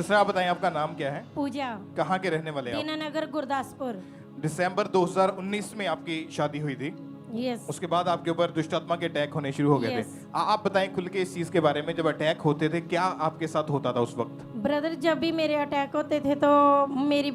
Sister आप बताएं आपका नाम क्या है? पूजा, कहाँ के रहने वाले हैं आप? दीनानगर, गुरदासपुर। दिसंबर 2019 में आपकी शादी हुई थी। यस। उसके बाद आपके ऊपर दुष्ट आत्मा के अटैक होने शुरू हो गए Yes. थे। आप बताएं खुल के इस चीज के बारे में, जब अटैक होते थे क्या आपके साथ होता था उस वक्त? ब्रदर, जब भी मेरे अटैक होते थे तो मेरी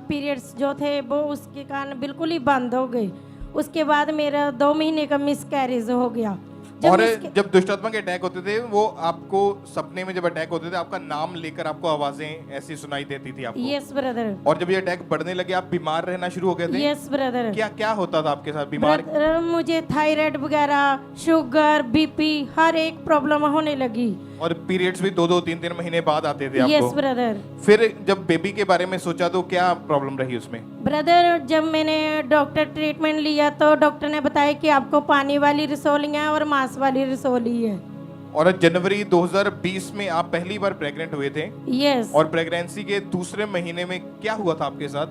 पीरियड्स जो थे वो उसके कारण बिल्कुल ही बंद हो गए। उसके बाद मेरा 2 महीने का मिसकैरेज हो गया। और जब दुष्ट आत्मा के अटैक होते थे वो आपको सपने में जब अटैक होते थे आपका नाम लेकर आपको आवाजें ऐसी सुनाई देती थी आपको? Yes brother. और जब ये अटैक बढ़ने लगे आप बीमार रहना शुरू हो गए थे? Yes brother. क्या क्या होता था आपके साथ? बीमार ब्रदर, मुझे थायराइड वगैरह, शुगर, बीपी, हर एक प्रॉब्लम होने लगी। और पीरियड्स भी 2-2, 3-3 महीने बाद आते थे आपको? Yes brother. फिर जब बेबी के बारे में सोचा तो क्या प्रॉब्लम रही उसमें? ब्रदर, जब मैंने डॉक्टर ट्रीटमेंट लिया तो डॉक्टर ने बताया कि आपको पानी वाली रसोली है और मांस वाली रसोली है। और जनवरी 2020 में आप पहली बार प्रेग्नेंट हुए थे। यस। और प्रेगनेंसी के दूसरे महीने में क्या हुआ था आपके साथ?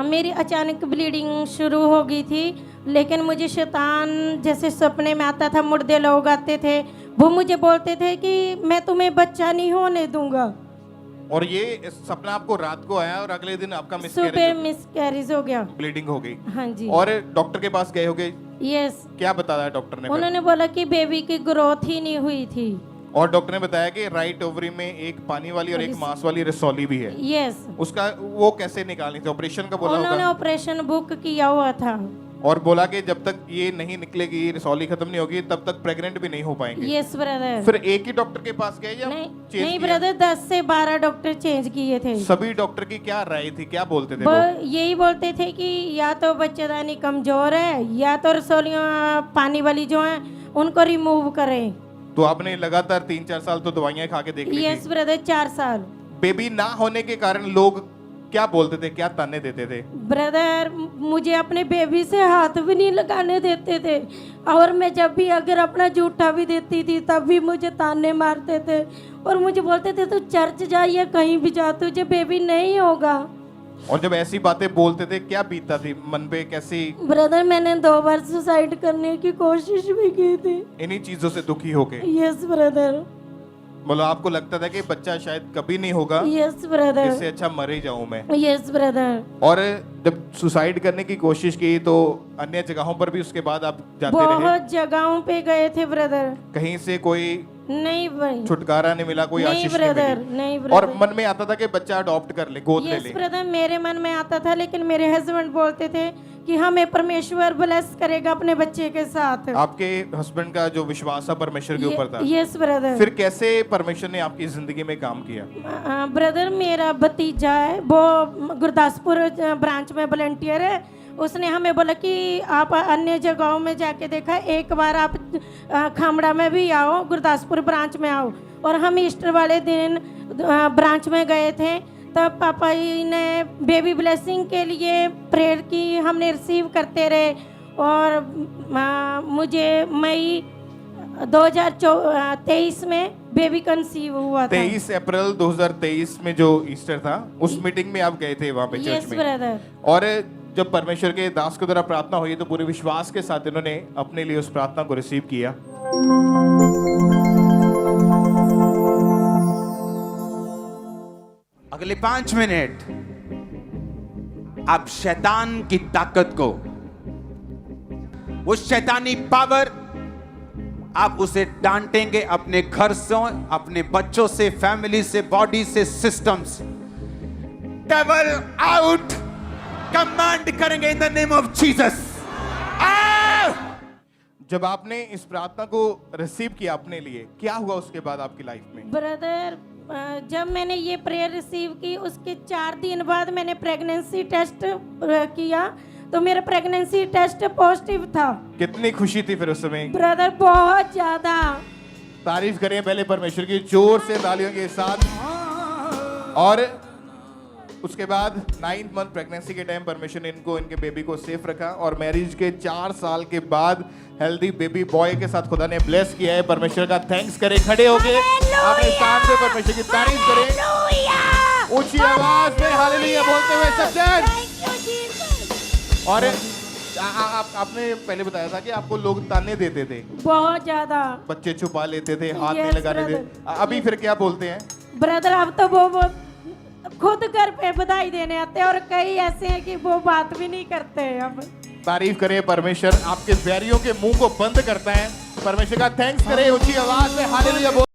मेरी अचानक ब्लीडिंग शुरू हो गई थी, लेकिन मुझे शैतान जैसे सपने में आता था, मुर्दे लोग आते थे, वो मुझे बोलते थे कि मैं तुम्हें बच्चा नहीं होने दूंगा। और ये सपना आपको रात को आया और अगले दिन आपका सुबह मिसकैरेज हो गया, ब्लीडिंग हो गई। हाँ जी। और डॉक्टर के पास गए होगे? यस। क्या बताया डॉक्टर ने? उन्होंने बोला कि बेबी की ग्रोथ ही नहीं हुई थी। और डॉक्टर ने बताया कि राइट ओवरी में एक पानी वाली और एक मांस वाली रसौली भी है। यस। उसका वो कैसे निकालनी थी? ऑपरेशन का बोला उन्होंने होगा? ऑपरेशन बुक किया हुआ था। और बोला कि जब तक ये नहीं निकलेगी, रसौली खत्म नहीं होगी, तब तक प्रेग्नेंट भी नहीं हो पाएंगे। Yes brother. फिर एक ही डॉक्टर के पास गए या नहीं चेंज नहीं किया? ब्रदर, 10 से 12 डॉक्टर चेंज किए थे। सभी डॉक्टर की क्या राय थी, क्या बोलते थे वो वो? यही बोलते थे कि या तो बच्चेदानी कमजोर है या तो रसोलियाँ पानी वाली जो हैं उनको रिमूव करें। तो आपने लगातार 3-4 साल तो दवाइयां खा के देख ली यस थी। ब्रदर, 4 साल। बेबी ना होने के कारण लोग क्या बोलते थे, क्या ताने देते थे? ब्रदर, मुझे अपने बेबी से हाथ भी नहीं लगाने देते थे, और मैं जब भी अगर अपना जूठा भी देती थी तब भी मुझे ताने मारते थे और मुझे बोलते थे तू चर्च जा या कहीं भी जा, तुझे बेबी नहीं होगा। और जब ऐसी बातें बोलते थे क्या बीतता थी मन पे, कैसी? ब्रदर, मैंने 2 बार सुसाइड करने की कोशिश भी की थी। इन्हीं चीजों से दुखी होके? Yes brother. मतलब आपको लगता था कि बच्चा शायद कभी नहीं होगा, यस ब्रदर। इससे अच्छा मर ही जाऊं मैं। Yes brother. और जब सुसाइड करने की कोशिश की तो अन्य जगहों पर भी उसके बाद आप जाते रहे? बहुत जगहों पे गए थे ब्रदर। कहीं से कोई नहीं भाई, छुटकारा नहीं मिला, कोई नहीं आशीष ब्रदर, नहीं मिली? नहीं और ब्रदर। मन में आता था कि बच्चा अडॉप्ट कर ले, गोद ले यस ले? ब्रदर, मेरे मन में आता था, लेकिन मेरे हस्बैंड बोलते थे कि हमें परमेश्वर ब्लेस करेगा अपने बच्चे के साथ। आपके हस्बैंड का जो विश्वास था परमेश्वर के ऊपर था? Yes brother. फिर कैसे परमेश्वर ने आपकी जिंदगी में काम किया? ब्रदर, मेरा भतीजा है, वो गुरदासपुर ब्रांच में वॉलंटियर है। उसने हमें बोला कि आप अन्य जगहों में जाके देखा, एक बार आप खामड़ा में भी आओ, गुरदासपुर ब्रांच में आओ। और हम ईस्टर वाले दिन ब्रांच में गए थे, तब पापा जी ने बेबी ब्लेसिंग के लिए प्रेयर की, हमने रिसीव करते रहे। और मुझे मई 2023 में बेबी कंसीव हुआ था। 23 अप्रैल 2023 में जो ईस्टर था उस मीटिंग में आप गए थे वहां पे चर्च यस में? ब्रदर। और जब परमेश्वर के दास के द्वारा प्रार्थना हुई तो पूरे विश्वास के साथ इन्होंने अपने लिए उस प्रार्थना को रिसीव किया। अगले 5 मिनट आप शैतान की ताकत को, वो शैतानी पावर, आप उसे डांटेंगे अपने घर से, अपने बच्चों से, फैमिली से, बॉडी से, सिस्टम्स। डेविल आउट, कमांड करेंगे in the name of Jesus. जब आपने इस प्रार्थना को रिसीव किया अपने लिए, क्या हुआ उसके बाद आपकी लाइफ में? ब्रदर, जब मैंने ये प्रेयर रिसीव की उसके 4 दिन बाद मैंने प्रेगनेंसी टेस्ट किया तो मेरा प्रेगनेंसी टेस्ट पॉजिटिव था। कितनी खुशी थी फिर उस समय? ब्रदर, बहुत ज्यादा। तारीफ करें पहले परमेश्वर की जोर से तालियों के साथ। और उसके बाद 9th मंथ प्रेगनेंसी के टाइम परमेश्वर ने इनको, इनके बेबी को सेफ रखा और मैरिज के 4 साल के बाद हेल्दी बेबी बॉय के साथ खुदा ने ब्लेस किया है। परमेश्वर का थैंक्स करें, खड़े होके अपने स्थान पे परमेश्वर की तारीफ करें, ऊंची आवाज में हालेलुया बोलते हुए सब जन। और आपने पहले बताया था कि आपको लोग ताने देते थे, बहुत ज्यादा। बच्चे छुपा लेते थे, हाथ नहीं Yes, लगाने थे। brother. अभी फिर क्या बोलते हैं? ब्रदर, अब तो वो खुद घर पे बधाई देने आते हैं और कई ऐसे हैं कि वो बात भी नहीं करते हैं अब। तारीफ करिए परमेश्वर आपके बैरियों के मुंह को बंद करता है। परमेश्वर का थैंक्स करें ऊंची आवाज में हालेलुया बोल।